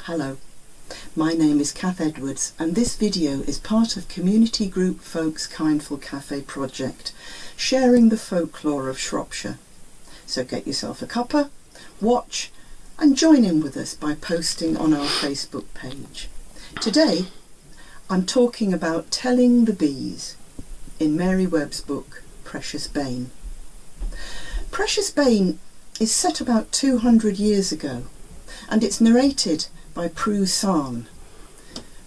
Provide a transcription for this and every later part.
Hello, my name is Cath and this video is part of community group Folks Kindful Cafe project, sharing the folklore of Shropshire. So get yourself a cuppa, watch and join in with us by posting on our Facebook page. Today I'm talking about telling the bees in Mary Webb's book Precious Bane. Precious Bane is set about 200 years ago and it's narrated by Prue Sarn.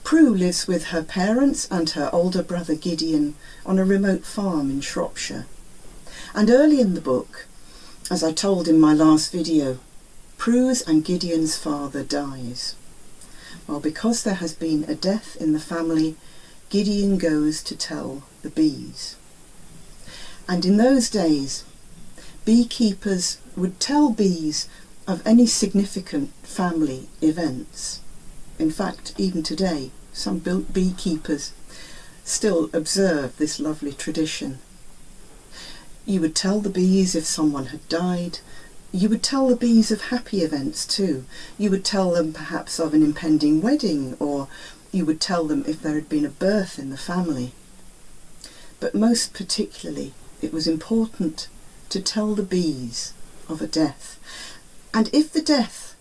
Prue lives with her parents and her older brother Gideon on a remote farm in Shropshire. And early in the book, as I told in my last video, Prue's and Gideon's father dies. Well, because there has been a death in the family, Gideon goes to tell the bees. And in those days, beekeepers would tell bees of any significant family events. In fact, even today, some beekeepers still observe this lovely tradition. You would tell the bees if someone had died. You would tell the bees of happy events too. You would tell them perhaps of an impending wedding, or you would tell them if there had been a birth in the family. But most particularly, it was important to tell the bees of a death. And if the death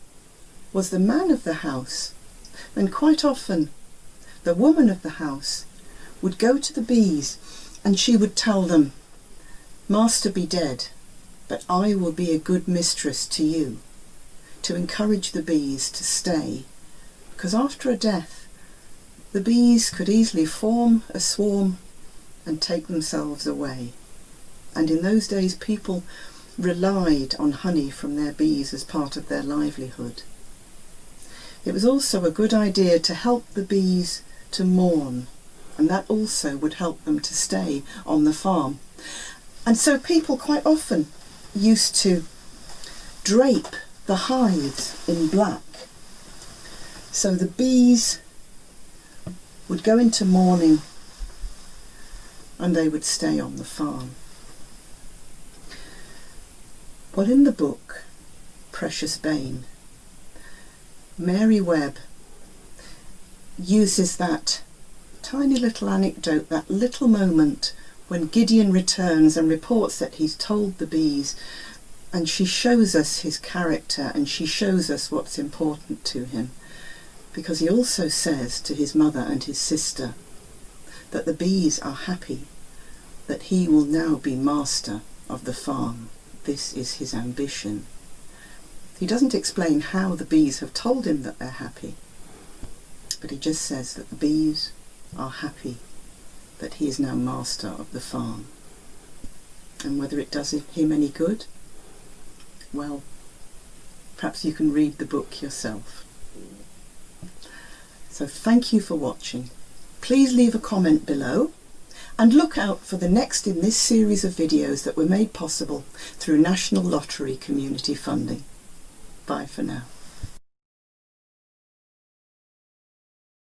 was the man of the house, then quite often the woman of the house would go to the bees and she would tell them, "Master be dead, but I will be a good mistress to you," to encourage the bees to stay, because after a death the bees could easily form a swarm and take themselves away. And in those days people relied on honey from their bees as part of their livelihood. It was also a good idea to help the bees to mourn, and that also would help them to stay on the farm. And so people quite often used to drape the hives in black, so the bees would go into mourning and they would stay on the farm. Well, in the book Precious Bane, Mary Webb uses that tiny little anecdote, that little moment when Gideon returns and reports that he's told the bees, and she shows us his character and she shows us what's important to him, because he also says to his mother and his sister that the bees are happy, that he will now be master of the farm. This is his ambition. He doesn't explain how the bees have told him that they're happy, but he just says that the bees are happy that he is now master of the farm. And whether it does him any good, well, perhaps you can read the book yourself. So thank you for watching. Please leave a comment below and look out for the next in this series of videos that were made possible through National Lottery community funding. Bye for now.